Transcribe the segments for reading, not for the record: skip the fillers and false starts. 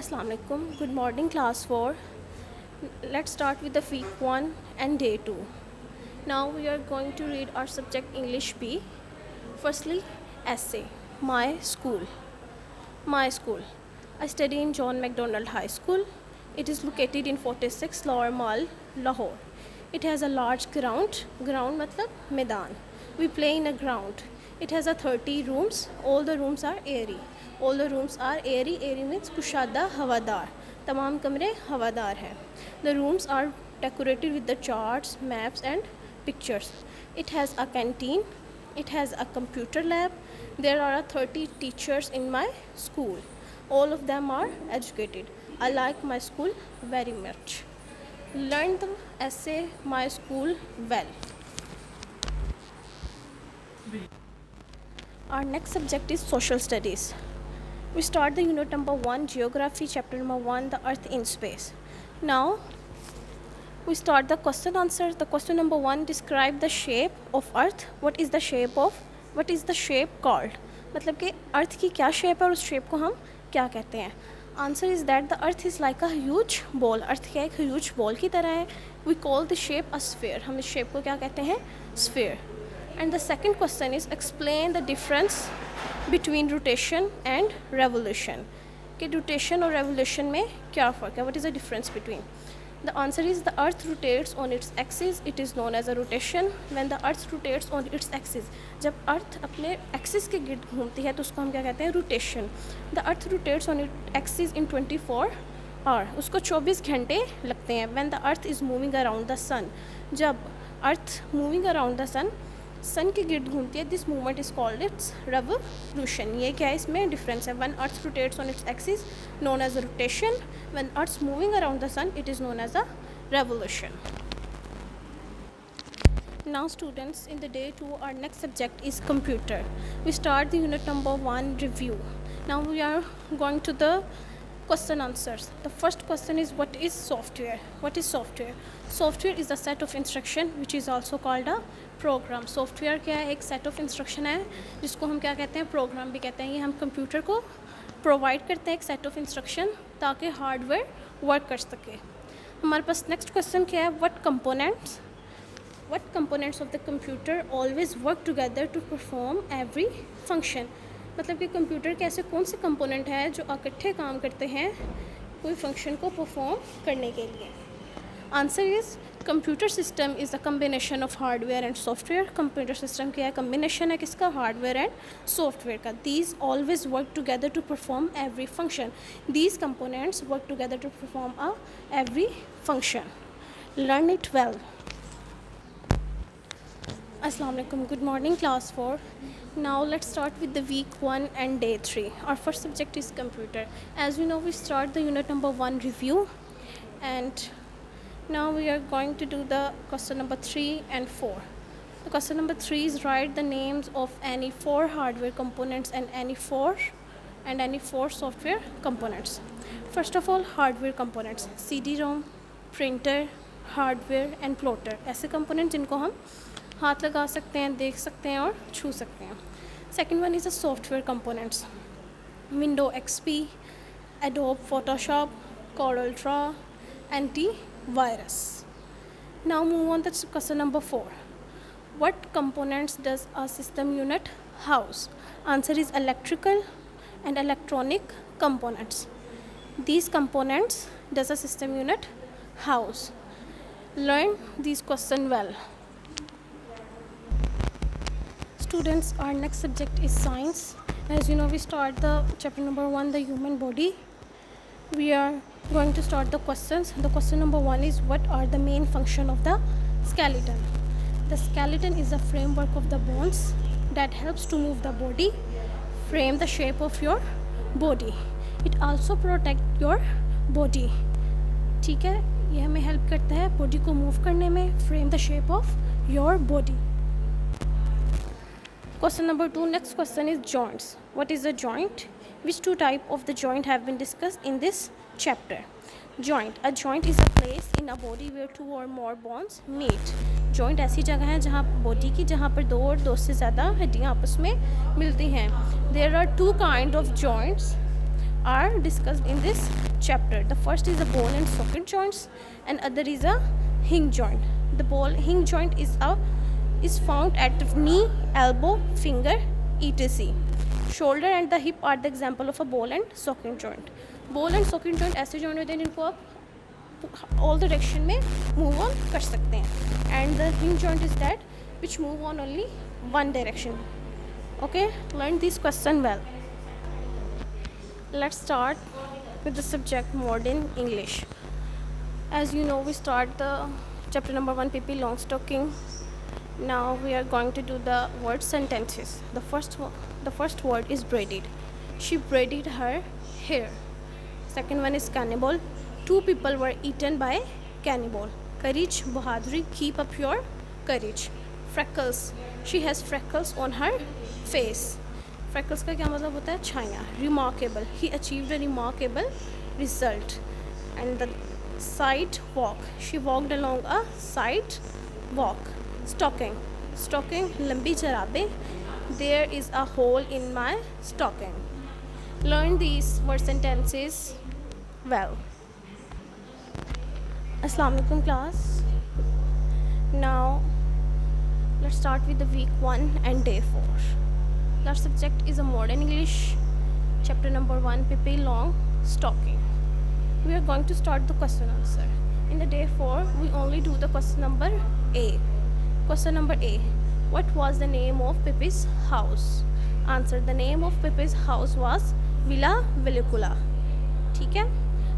Assalamu alaikum. Good morning, class 4. Let's start with the week 1 and day 2. Now we are going to read our subject English B. Firstly, essay. My school. My school. I study in John MacDonald High School. It is located in 46 Lahore Mall, Lahore. It has a large ground. Ground matlab मैदान. We play in a ground. It has a 30 rooms. All the rooms are airy. All the rooms are airy. Airy means कुशादा हवादार. तमाम कमरे हवादार हैं. The rooms are decorated with the charts, maps and pictures. It has a canteen. It has a computer lab. There are 30 teachers in my school. All of them are educated. I like my school very much. Learn the essay My School well. Our next subject is social studies. We start the unit number 1, geography, chapter number 1, the earth in space. Now we start the question answer. The question number 1, describe the shape of earth. What is the shape called? मतलब कि अर्थ की क्या shape है और उस shape को हम क्या कहते हैं. Answer is that the earth is like a huge ball. Earth क्या एक ह्यूज बॉल की तरह है. We call the shape a sphere. हम इस शेप को क्या कहते हैं? Sphere. And the second question is explain the difference between rotation and revolution. कि रोटेशन और रेवोल्यूशन में क्या फ़र्क है? What is the difference between? The answer is the earth rotates on its axis. It is known as a rotation. When the earth rotates on its axis, जब अर्थ अपने axis के गिर्द घूमती है तो उसको हम क्या कहते हैं? Rotation. The earth rotates on its axis in 24 hours. उसको 24 घंटे लगते हैं. When the earth is moving around the sun, जब अर्थ moving around the sun सन के गिर्द घूमती है, this movement is called its revolution. ये क्या है? इसमें डिफरेंस है. One earth rotates on its axis known as a rotation. When earth moving around the sun it is known as a revolution. Now students, in the day 2 our next subject is computer. We start the unit number 1 review. Now we are going to the question answers. The first question is what is software? What is software? Software is a set of instruction which is also called a program. Software क्या है? एक set of instruction है जिसको हम क्या कहते हैं? program भी कहते हैं. ये हम कंप्यूटर को प्रोवाइड करते हैं एक set of instruction ताकि हार्डवेयर वर्क कर सके. हमारे पास नेक्स्ट क्वेश्चन क्या है? What components of the computer always work together to perform every function? मतलब कि कंप्यूटर के ऐसे कौन से कंपोनेंट हैं जो इकट्ठे काम करते हैं कोई फंक्शन को परफॉर्म करने के लिए. Answer is computer system is a combination of hardware and software. Computer system क्या है? कम्बिनेशन है किसका? हार्डवेयर एंड सॉफ्टवेयर का. These always work together to perform every function. These components work together to perform a every function. Learn it well. Assalamu alaikum. Good morning, class 4. Now let's start with the week 1 and day 3. Our first subject is computer. As you know, we start the unit number 1 review, and now we are going to do the question number 3 and 4. The question number 3 is write the names of any 4 hardware components and any 4 software components. First of all, hardware components: CD-ROM, printer, hardware and plotter. ऐसे components जिनको हम हाथ लगा सकते हैं, देख सकते हैं और छू सकते हैं. Second one is a software components: window XP, adobe Photoshop, Corel Draw, anti virus. Now move on the question number 4. What components does a system unit house? Answer is electrical and electronic components. These components does a system unit house. Learn this question well. Students, our next subject is science. As you know, we start the chapter number 1, the human body. We are going to start the questions. The question number 1 is what are the main function of the skeleton? The skeleton is the framework of the bones that helps to move the body, frame the shape of your body. It also protect your body. ठीक है, ये हमें help करता है body को move करने में, frame the shape of your body. Question number 2. Next question is joints. What is a joint? Which 2 type of the joint have been discussed in this chapter? Joint. A joint is a place in a body where 2 or more bones meet. Joint ऐसी जगह है जहाँ body की जहाँ पर 2 और 2 से ज़्यादा हड्डियाँ आपस में मिलती हैं. There are 2 kind of joints. are discussed in this chapter. The first is the ball and socket joints, and other is a hinge joint. The ball hinge joint is found at knee, elbow, finger, etc. Shoulder and the hip are the example of a ball and socket joint. Ball and socket joint ऐसे joint होते हैं जिनको आप all the direction में move on कर सकते हैं. And the hinge joint is that which move on only one direction. Okay, learn this question well. Let's start with the subject modern English. As you know, we start the chapter number 1 Pippi Longstocking. Now we are going to do the word sentences. The first word is braided. She braided her hair. Second one is cannibal. 2 people were eaten by cannibal. Courage, bahaduri, keep up your courage. Freckles. She has freckles on her face. Freckles का क्या मतलब होता है? छाया. Remarkable. He achieved a remarkable result. And the sidewalk. She walked along a sidewalk. Stocking. Stocking, लंबी जराबें. There is a hole in my stocking. Learn these word sentences well. Assalamu alaikum class. Now let's start with the week 1 and day 4. Our subject is a modern English, chapter number 1 Pippi Longstocking. We are going to start the question answer. In the day 4 we only do the question number A. Question number A. What was the name of Pippi's house? Answer. The name of Pippi's house was Villa Villicula. ठीक है?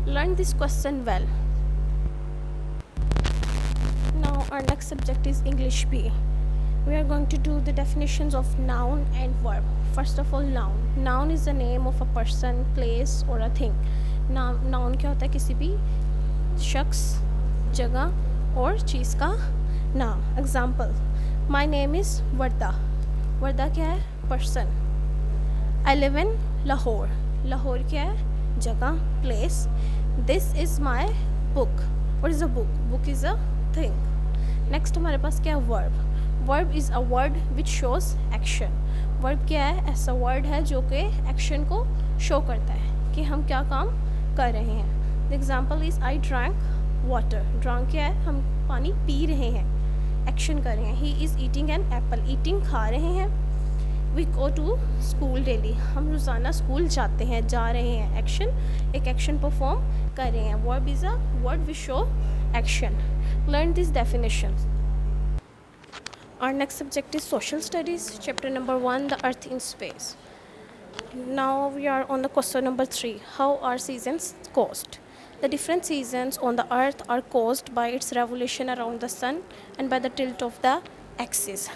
Learn this question well. Now our next subject is English B. We are going to do the definitions of noun and verb. First of all, noun. Noun is the name of a person, place or a thing. Noun क्या होता है? किसी भी शख्स, जगह और चीज़ का नाम. Example. My name is Varda. Varda क्या है? Person. I live in Lahore. Lahore क्या है? जगह, place. This is my book. What is a book? Book is a thing. Next हमारे पास क्या है? Verb. Verb is a word which shows action. Verb क्या है? ऐसा word है जो कि action को show करता है कि हम क्या काम कर रहे हैं. The example is I drank water. Drank क्या है? हम पानी पी रहे हैं. Action कर रहे हैं. He is eating an apple. Eating खा रहे हैं. We go to school daily. हम रोज़ाना स्कूल जाते हैं, जा रहे हैं. Action, एक action perform कर रहे हैं. Verb is a word which show action. Learn these definitions. Our next subject is social studies, chapter number 1 the earth in space. Now we are on the question number 3. How are seasons caused? The different seasons on the earth are caused by its revolution around the sun and by the tilt of the axis.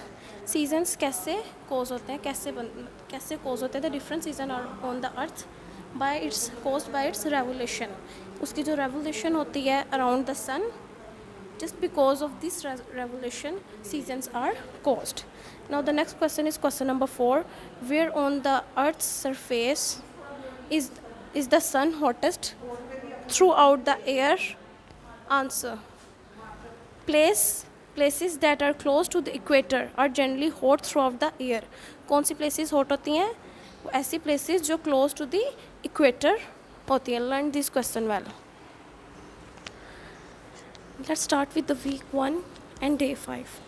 Seasons कैसे cause होते हैं, कैसे cause होते हैं? The different seasons are on the earth caused by its revolution. उसकी जो revolution होती है around the sun, just because of this revolution seasons are caused. Now the next question is question number 4. Where on the earth's surface is the sun hottest throughout the air? Answer. Places that are close to the equator are generally hot throughout the year. कौन सी places hot होती हैं? ऐसी places जो close to the equator होती हैं. Learn this question well. Let's start with the week 1 and day 5.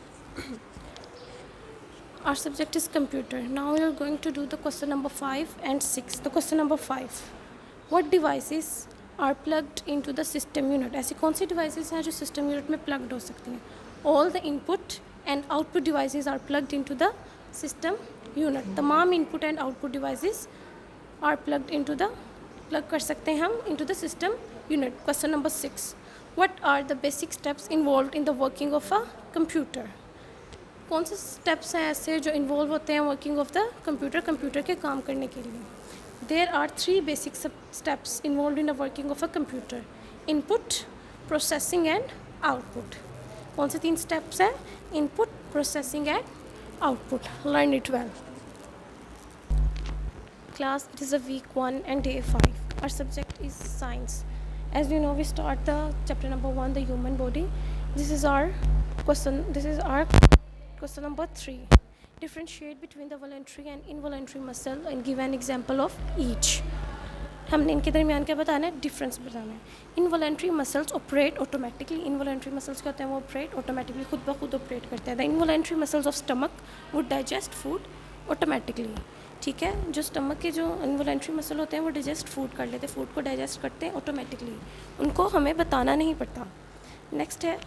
Our subject is computer. Now we are going to do the question number 5 and 6. The question number 5. What devices are plugged into the system unit? ऐसी कौन सी devices हैं जो system unit में plugged हो सकती हैं? All the input and output devices are plugged into the system unit. तमाम input and output devices are plugged plug कर सकते हैं हम into the system unit. Question number 6. What are the basic steps involved in the working of a computer? कौन से steps हैं ऐसे जो involve होते हैं working of the computer के काम करने के लिए? There are 3 basic steps involved in the working of a computer: input, processing and output. कौन से 3 steps हैं? Input, processing and output. Learn it well. Class, it is a week 1 and day 5. Our subject is science. As you know, we start the chapter number 1, the human body. This is our question number 3. Differentiate between the voluntary and involuntary muscle and give an example of each. हमने इनके दरमियान क्या बताना है, difference बताना है. Involuntary muscles operate automatically. Involuntary muscles क्या होते हैं, वो ऑपरेट ऑटोमेटिकली, खुद ब खुद ऑपरेट करते हैं. The involuntary muscles of stomach would digest food automatically. ठीक है, जो स्टमक के जो इनवॉलेंट्री मसल होते हैं वो डाइजेस्ट फूड कर लेते हैं, फूड को डाइजेस्ट करते हैं ऑटोमेटिकली, उनको हमें बताना नहीं पड़ता. नेक्स्ट है,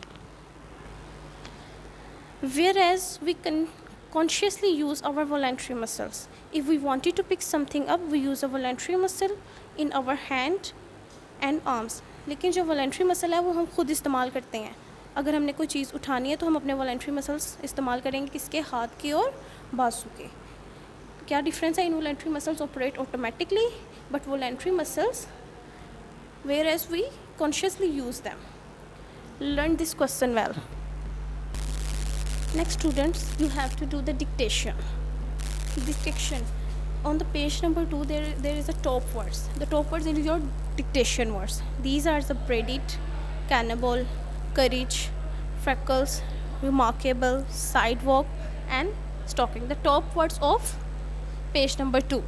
whereas we can consciously use our voluntary muscles. If we wanted to pick something up, we use a voluntary muscle in our hand and arms. लेकिन जो voluntary muscle है वो हम खुद इस्तेमाल करते हैं. अगर हमने कोई चीज़ उठानी है तो हम अपने voluntary muscles इस्तेमाल करेंगे, किसके, हाथ की और बाजू के. क्या डिफरेंस है, involuntary muscles operate automatically but voluntary muscles, whereas we consciously use them. Learn this question well. Next students, you have to do the dictation. On the page number 2 there is a top words. The top words is your dictation words. These are the Predit, cannibal, courage, freckles, remarkable, sidewalk and stalking. The top words of page number 2.